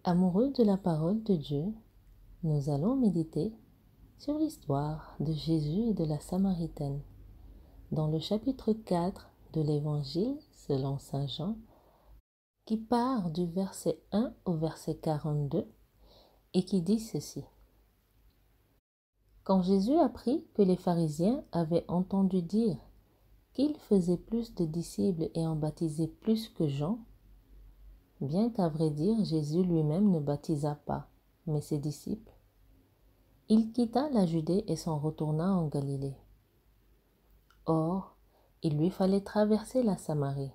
Amoureux de la parole de Dieu, nous allons méditer sur l'histoire de Jésus et de la Samaritaine dans le chapitre 4 de l'Évangile selon Saint Jean, qui part du verset 1 au verset 42 et qui dit ceci. Quand Jésus apprit que les pharisiens avaient entendu dire qu'il faisait plus de disciples et en baptisait plus que Jean, bien qu'à vrai dire Jésus lui-même ne baptisa pas, mais ses disciples, il quitta la Judée et s'en retourna en Galilée. Or, il lui fallait traverser la Samarie.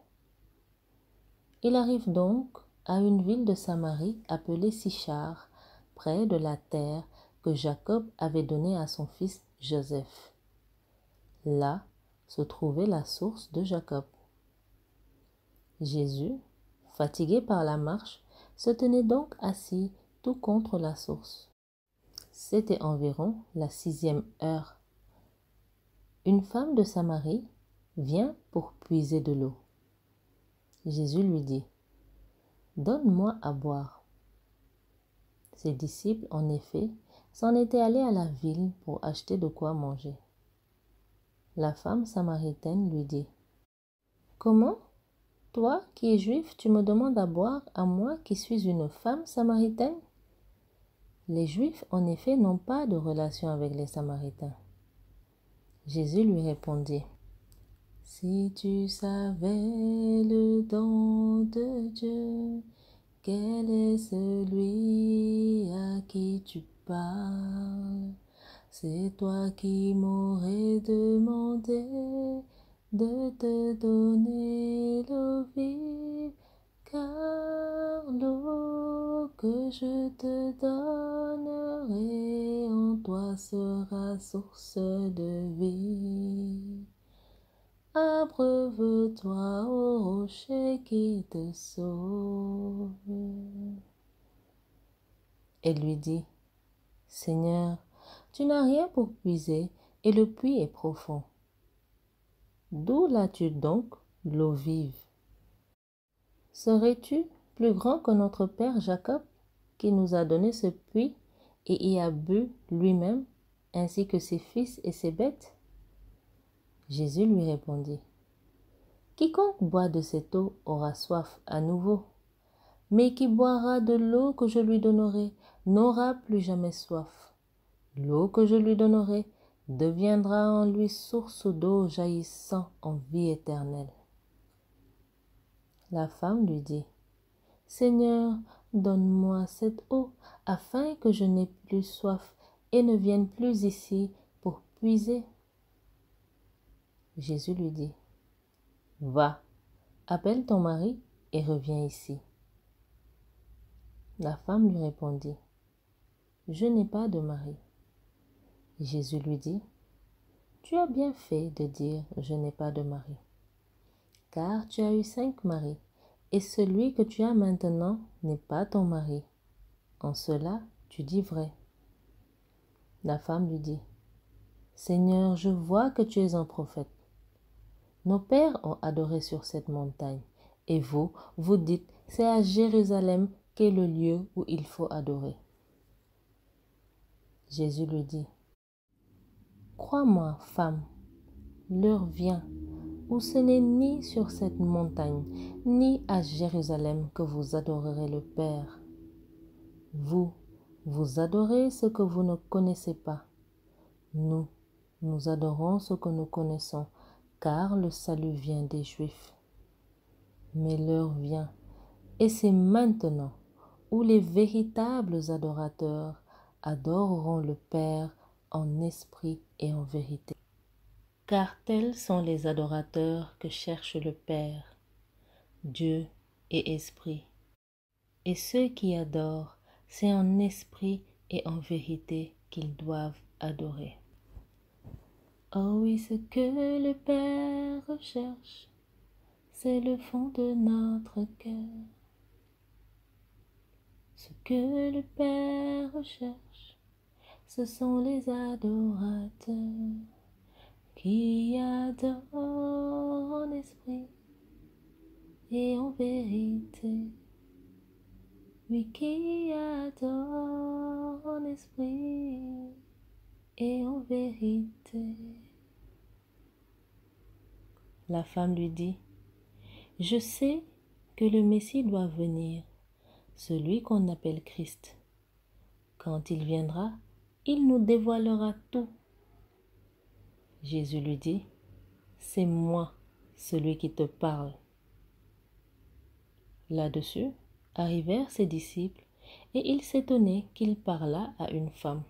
Il arrive donc à une ville de Samarie appelée Sichar, près de la terre que Jacob avait donnée à son fils Joseph. Là se trouvait la source de Jacob. Jésus, fatigué par la marche, se tenait donc assis tout contre la source. C'était environ la 6e heure. Une femme de Samarie vient pour puiser de l'eau. Jésus lui dit, « Donne-moi à boire. » Ses disciples, en effet, s'en étaient allés à la ville pour acheter de quoi manger. La femme samaritaine lui dit, « Comment, toi qui es juif, tu me demandes à boire à moi qui suis une femme samaritaine ?» Les Juifs, en effet, n'ont pas de relation avec les Samaritains. Jésus lui répondit, « Si tu savais le don de Dieu, quel est celui à qui tu parles? C'est toi qui m'aurais demandé de te donner l'eau vive, car l'eau que je te donnerai en toi sera source de vie. Abreuve-toi au rocher qui te sauve. » Elle lui dit, « Seigneur, tu n'as rien pour puiser et le puits est profond. D'où l'as-tu donc l'eau vive? Serais-tu plus grand que notre père Jacob, qui nous a donné ce puits et y a bu lui-même, ainsi que ses fils et ses bêtes? » Jésus lui répondit, « Quiconque boit de cette eau aura soif à nouveau, mais qui boira de l'eau que je lui donnerai n'aura plus jamais soif. L'eau que je lui donnerai deviendra en lui source d'eau jaillissant en vie éternelle. » La femme lui dit, « Seigneur, donne-moi cette eau, afin que je n'ai plus soif et ne vienne plus ici pour puiser. » Jésus lui dit, « Va, appelle ton mari et reviens ici. » La femme lui répondit, « Je n'ai pas de mari. » Jésus lui dit, « Tu as bien fait de dire « Je n'ai pas de mari », car tu as eu 5 maris, et celui que tu as maintenant n'est pas ton mari. En cela, tu dis vrai. » La femme lui dit, « Seigneur, je vois que tu es un prophète. Nos pères ont adoré sur cette montagne, et vous, vous dites, c'est à Jérusalem qu'est le lieu où il faut adorer. » Jésus lui dit, « Crois-moi, femme, l'heure vient où ce n'est ni sur cette montagne, ni à Jérusalem que vous adorerez le Père. Vous, vous adorez ce que vous ne connaissez pas. Nous, nous adorons ce que nous connaissons, car le salut vient des Juifs. Mais l'heure vient, et c'est maintenant, où les véritables adorateurs adoreront le Père en esprit et en vérité. Car tels sont les adorateurs que cherche le Père, Dieu et esprit. Et ceux qui adorent, c'est en esprit et en vérité qu'ils doivent adorer. Oh oui, ce que le Père recherche, c'est le fond de notre cœur. Ce que le Père recherche, ce sont les adorateurs qui adorent en esprit et en vérité. lui qui adore en esprit et en vérité. La femme lui dit, je sais que le Messie doit venir, celui qu'on appelle Christ. Quand il viendra, il nous dévoilera tout. Jésus lui dit, c'est moi, celui qui te parle. Là-dessus, arrivèrent ses disciples, et ils s'étonnaient qu'il parlât à une femme.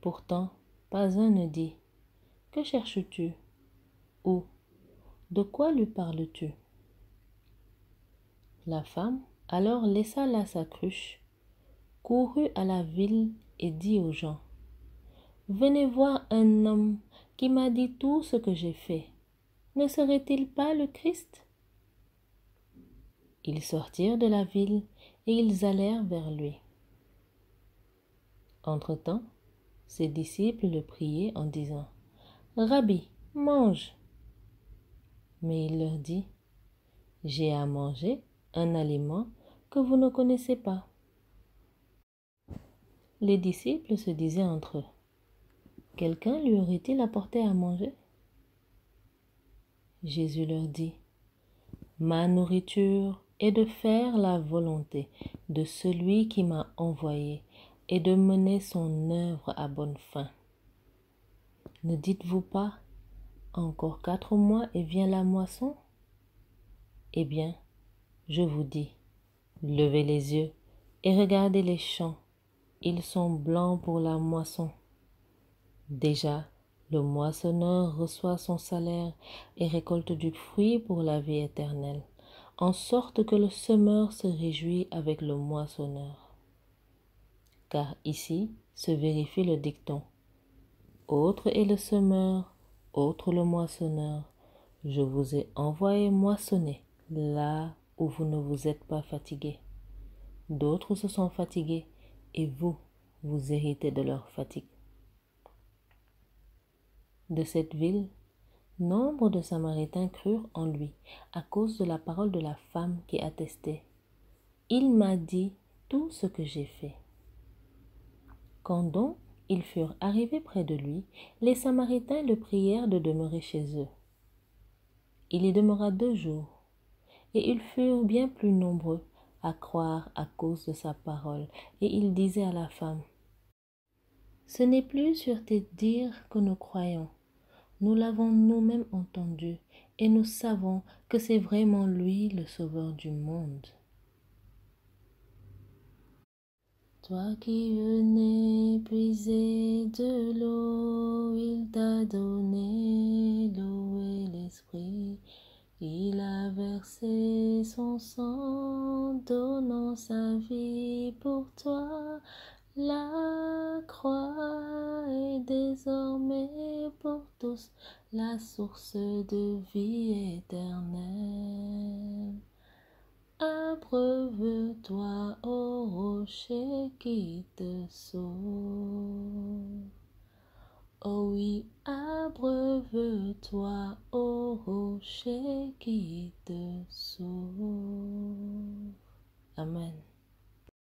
Pourtant, pas un ne dit, que cherches-tu? Ou, de quoi lui parles-tu? La femme alors laissa là sa cruche, courut à la ville et dit aux gens, venez voir un homme qui m'a dit tout ce que j'ai fait. Ne serait-il pas le Christ? Ils sortirent de la ville et ils allèrent vers lui. Entre-temps, ses disciples le priaient en disant, Rabbi, mange. Mais il leur dit, j'ai à manger un aliment que vous ne connaissez pas. Les disciples se disaient entre eux, quelqu'un lui aurait-il apporté à manger? Jésus leur dit, ma nourriture est de faire la volonté de celui qui m'a envoyé et de mener son œuvre à bonne fin. Ne dites-vous pas, encore 4 mois et vient la moisson? Eh bien, je vous dis, levez les yeux et regardez les champs, ils sont blancs pour la moisson. Déjà, le moissonneur reçoit son salaire et récolte du fruit pour la vie éternelle, en sorte que le semeur se réjouit avec le moissonneur. Car ici se vérifie le dicton, autre est le semeur, autre le moissonneur. Je vous ai envoyé moissonner là où vous ne vous êtes pas fatigués. D'autres se sont fatigués et vous, vous héritez de leur fatigue. De cette ville, nombre de Samaritains crurent en lui à cause de la parole de la femme qui attestait. Il m'a dit tout ce que j'ai fait. Quand donc ils furent arrivés près de lui, les Samaritains le prièrent de demeurer chez eux. Il y demeura 2 jours, et ils furent bien plus nombreux à croire à cause de sa parole, et il disait à la femme, ce n'est plus sur tes dires que nous croyons, nous l'avons nous-mêmes entendu, et nous savons que c'est vraiment lui le Sauveur du monde. Toi qui venais puiser de l'eau, il t'a donné l'eau et l'esprit. Il a versé son sang, donnant sa vie pour toi. La croix est désormais pour tous la source de vie éternelle. Abreuve-toi, ô rocher qui te sauve. Oh oui, abreuve-toi, ô rocher qui